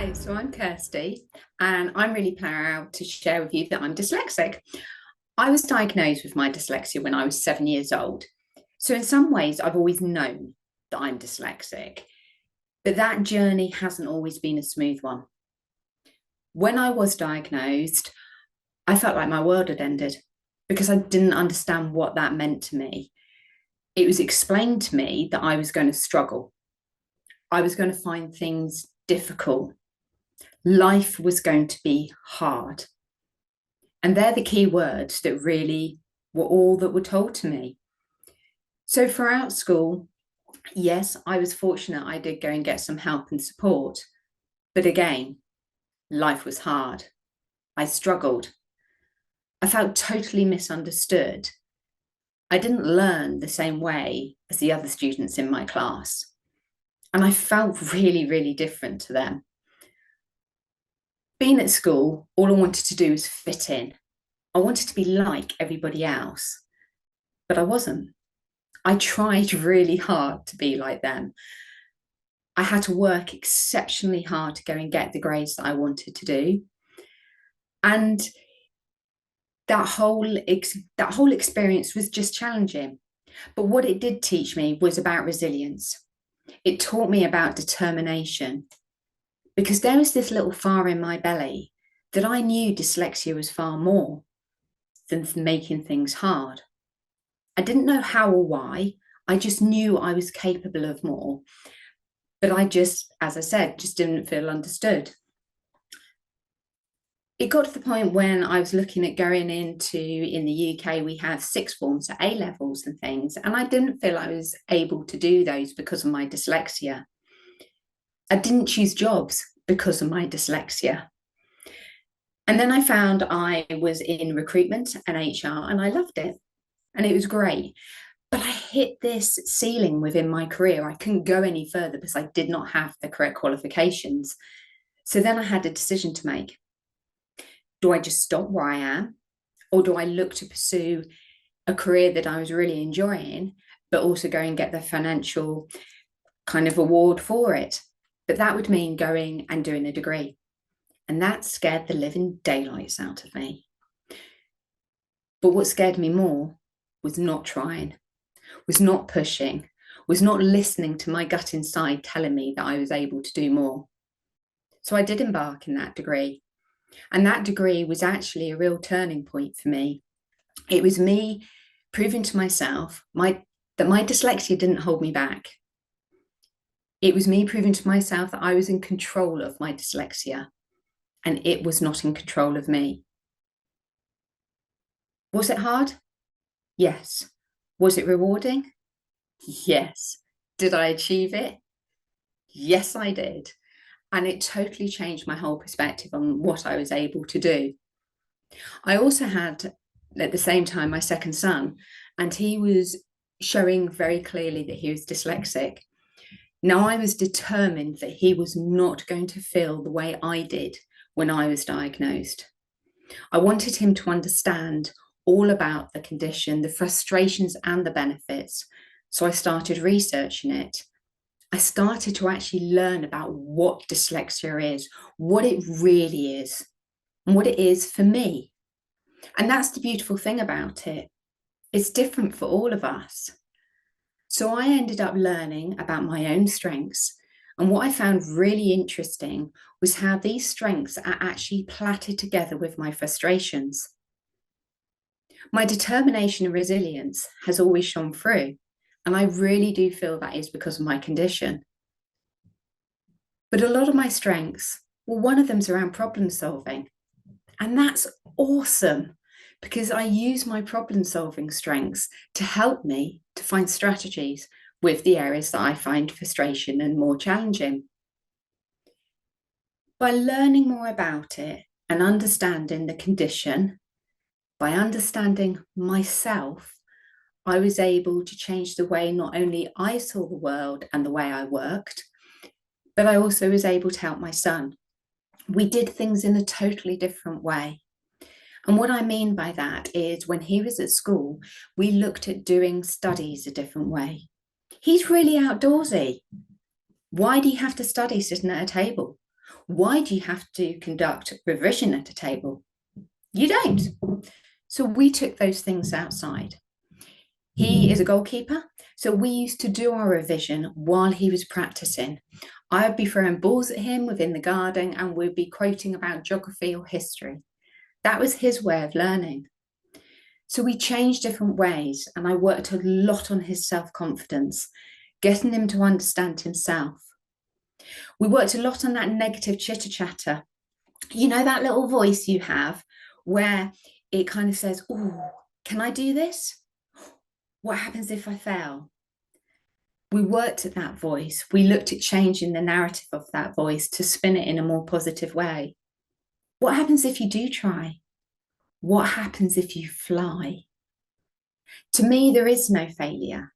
Hi, so I'm Kirsty, and I'm really proud to share with you that I'm dyslexic. I was diagnosed with my dyslexia when I was 7 years old. So, in some ways, I've always known that I'm dyslexic, but that journey hasn't always been a smooth one. When I was diagnosed, I felt like my world had ended because I didn't understand what that meant to me. It was explained to me that I was going to struggle, I was going to find things difficult. Life was going to be hard. And they're the key words that really were all that were told to me. So throughout school, yes, I was fortunate I did go and get some help and support. But again, life was hard. I struggled. I felt totally misunderstood. I didn't learn the same way as the other students in my class. And I felt really, really different to them. Being at school, all I wanted to do was fit in. I wanted to be like everybody else, but I wasn't. I tried really hard to be like them. I had to work exceptionally hard to go and get the grades that I wanted to do. And that whole experience was just challenging. But what it did teach me was about resilience. It taught me about determination, because there was this little fire in my belly that I knew dyslexia was far more than making things hard. I didn't know how or why. I just knew I was capable of more. But I just, as I said, just didn't feel understood. It got to the point when I was looking at going into, in the UK, we have sixth forms, so A levels and things, and I didn't feel I was able to do those because of my dyslexia. I didn't choose jobs because of my dyslexia. And then I found I was in recruitment and HR, and I loved it. And it was great. But I hit this ceiling within my career. I couldn't go any further because I did not have the correct qualifications. So then I had a decision to make. Do I just stop where I am? Or do I look to pursue a career that I was really enjoying, but also go and get the financial kind of reward for it? But that would mean going and doing a degree. And that scared the living daylights out of me. But what scared me more was not trying, was not pushing, was not listening to my gut inside telling me that I was able to do more. So I did embark in that degree. And that degree was actually a real turning point for me. It was me proving to myself that my dyslexia didn't hold me back. It was me proving to myself that I was in control of my dyslexia, and it was not in control of me. Was it hard? Yes. Was it rewarding? Yes. Did I achieve it? Yes, I did. And it totally changed my whole perspective on what I was able to do. I also had, at the same time, my second son, and he was showing very clearly that he was dyslexic. Now, I was determined that he was not going to feel the way I did when I was diagnosed. I wanted him to understand all about the condition, the frustrations and the benefits. So I started researching it. I started to actually learn about what dyslexia is, what it really is, and what it is for me. And that's the beautiful thing about it. It's different for all of us. So I ended up learning about my own strengths. And what I found really interesting was how these strengths are actually plaited together with my frustrations. My determination and resilience has always shone through. And I really do feel that is because of my condition. But a lot of my strengths, well, one of them's around problem solving. And that's awesome because I use my problem solving strengths to help me to find strategies with the areas that I find frustration and more challenging. By learning more about it and understanding the condition, by understanding myself, I was able to change the way not only I saw the world and the way I worked, but I also was able to help my son. We did things in a totally different way. And what I mean by that is when he was at school, we looked at doing studies a different way. He's really outdoorsy. Why do you have to study sitting at a table? Why do you have to conduct revision at a table? You don't. So we took those things outside. He is a goalkeeper, so we used to do our revision while he was practicing. I would be throwing balls at him within the garden and we'd be quoting about geography or history. That was his way of learning. So we changed different ways, and I worked a lot on his self-confidence, getting him to understand himself. We worked a lot on that negative chitter-chatter. You know, that little voice you have where it kind of says, oh, can I do this? What happens if I fail? We worked at that voice. We looked at changing the narrative of that voice to spin it in a more positive way. What happens if you do try? What happens if you fly? To me, there is no failure,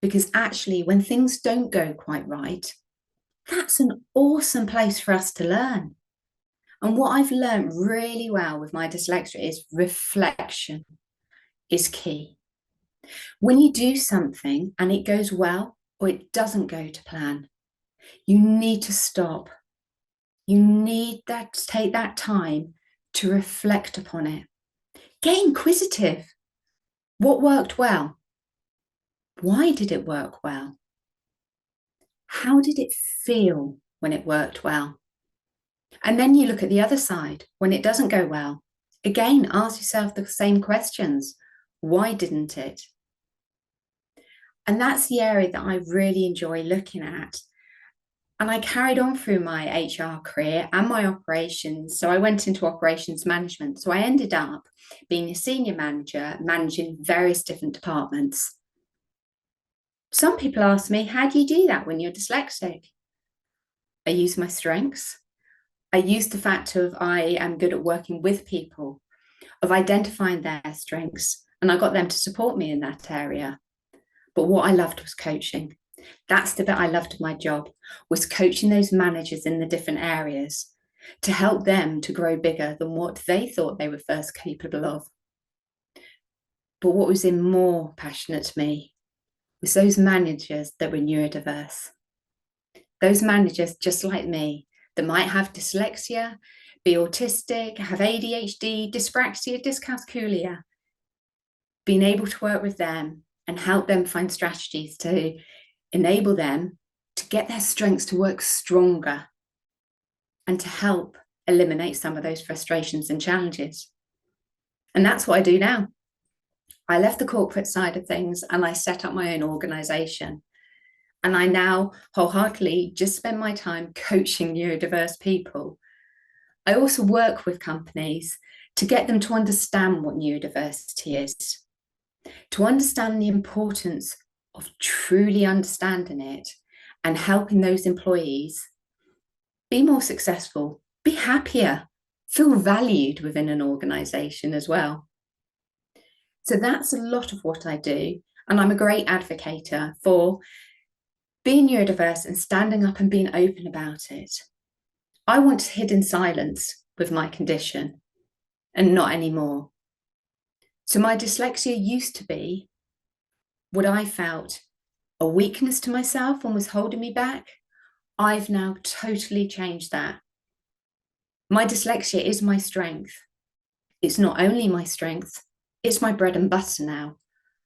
because actually, when things don't go quite right, that's an awesome place for us to learn. And what I've learned really well with my dyslexia is reflection is key. When you do something and it goes well or it doesn't go to plan, you need to stop. You need to take that time to reflect upon it. Get inquisitive. What worked well? Why did it work well? How did it feel when it worked well? And then you look at the other side when it doesn't go well. Again, ask yourself the same questions. Why didn't it? And that's the area that I really enjoy looking at. And I carried on through my HR career and my operations. So I went into operations management. So I ended up being a senior manager, managing various different departments. Some people ask me, how do you do that when you're dyslexic? I use my strengths. I use the fact of I am good at working with people, of identifying their strengths, and I got them to support me in that area. But what I loved was coaching. That's the bit I loved of my job, was coaching those managers in the different areas to help them to grow bigger than what they thought they were first capable of. But what was even more passionate to me was those managers that were neurodiverse. Those managers just like me that might have dyslexia, be autistic, have ADHD, dyspraxia, dyscalculia, being able to work with them and help them find strategies to enable them to get their strengths to work stronger and to help eliminate some of those frustrations and challenges. And that's what I do now. I left the corporate side of things and I set up my own organization. And I now wholeheartedly just spend my time coaching neurodiverse people. I also work with companies to get them to understand what neurodiversity is, to understand the importance of truly understanding it and helping those employees be more successful, be happier, feel valued within an organization as well. So that's a lot of what I do. And I'm a great advocate for being neurodiverse and standing up and being open about it. I want to hide in silence with my condition and not anymore. So my dyslexia used to be what I felt a weakness to myself and was holding me back. I've now totally changed that. My dyslexia is my strength. It's not only my strength, it's my bread and butter now.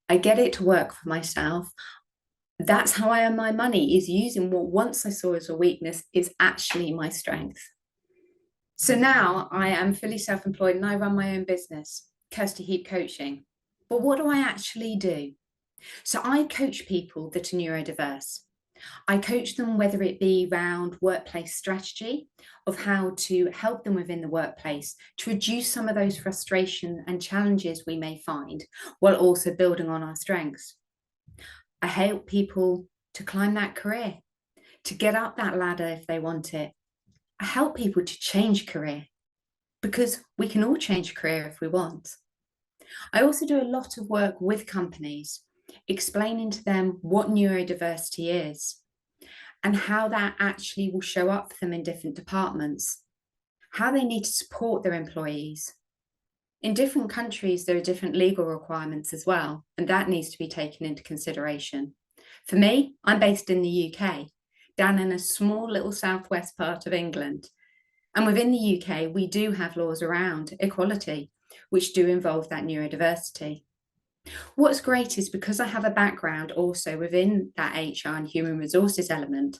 I get it to work for myself. That's how I earn my money, is using what once I saw as a weakness is actually my strength. So now I am fully self-employed and I run my own business, Kirsty Heap Coaching. But what do I actually do? So I coach people that are neurodiverse. I coach them whether it be around workplace strategy, of how to help them within the workplace to reduce some of those frustration and challenges we may find, while also building on our strengths. I help people to climb that career, to get up that ladder if they want it. I help people to change career, because we can all change career if we want. I also do a lot of work with companies, explaining to them what neurodiversity is and how that actually will show up for them in different departments, how they need to support their employees. In different countries, there are different legal requirements as well, and that needs to be taken into consideration. For me, I'm based in the UK. down in a small little southwest part of England. And within the UK, we do have laws around equality, which do involve that neurodiversity. What's great is because I have a background also within that HR and human resources element,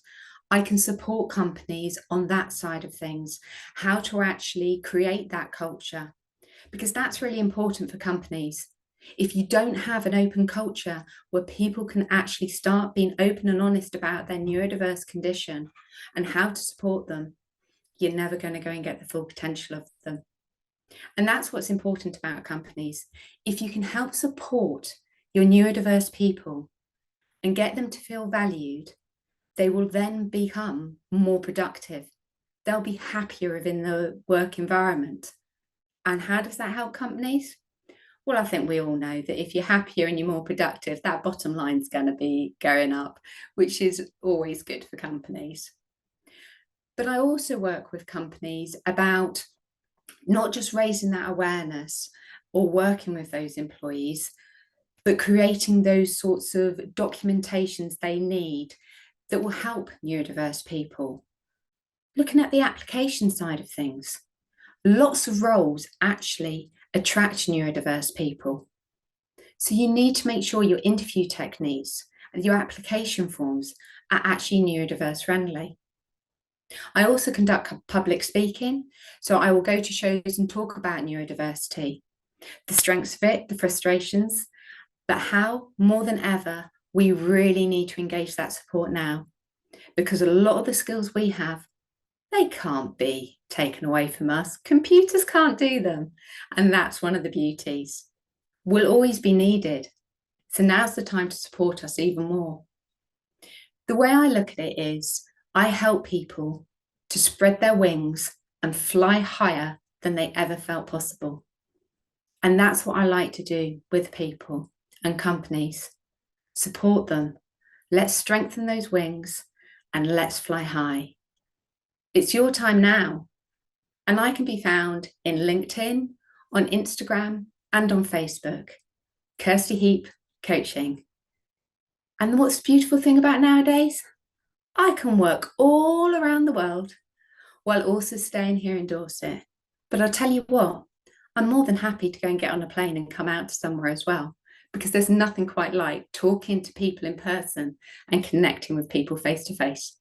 I can support companies on that side of things, how to actually create that culture, because that's really important for companies. If you don't have an open culture where people can actually start being open and honest about their neurodiverse condition and how to support them, you're never going to go and get the full potential of them. And that's what's important about companies. If you can help support your neurodiverse people and get them to feel valued, they will then become more productive. They'll be happier within the work environment. And how does that help companies? Well, I think we all know that if you're happier and you're more productive, that bottom line's going to be going up, which is always good for companies. But I also work with companies about not just raising that awareness or working with those employees, but creating those sorts of documentations they need that will help neurodiverse people. Looking at the application side of things, lots of roles actually attract neurodiverse people. So you need to make sure your interview techniques and your application forms are actually neurodiverse friendly. I also conduct public speaking, so I will go to shows and talk about neurodiversity, the strengths of it, the frustrations, but how, more than ever, we really need to engage that support now, because a lot of the skills we have, they can't be taken away from us. Computers can't do them, and that's one of the beauties. We'll always be needed, so now's the time to support us even more. The way I look at it is, I help people to spread their wings and fly higher than they ever felt possible. And that's what I like to do with people and companies. Support them. Let's strengthen those wings and let's fly high. It's your time now. And I can be found in LinkedIn, on Instagram, and on Facebook. Kirsty Heap Coaching. And what's the beautiful thing about nowadays? I can work all around the world while also staying here in Dorset. But I'll tell you what, I'm more than happy to go and get on a plane and come out to somewhere as well, because there's nothing quite like talking to people in person and connecting with people face to face.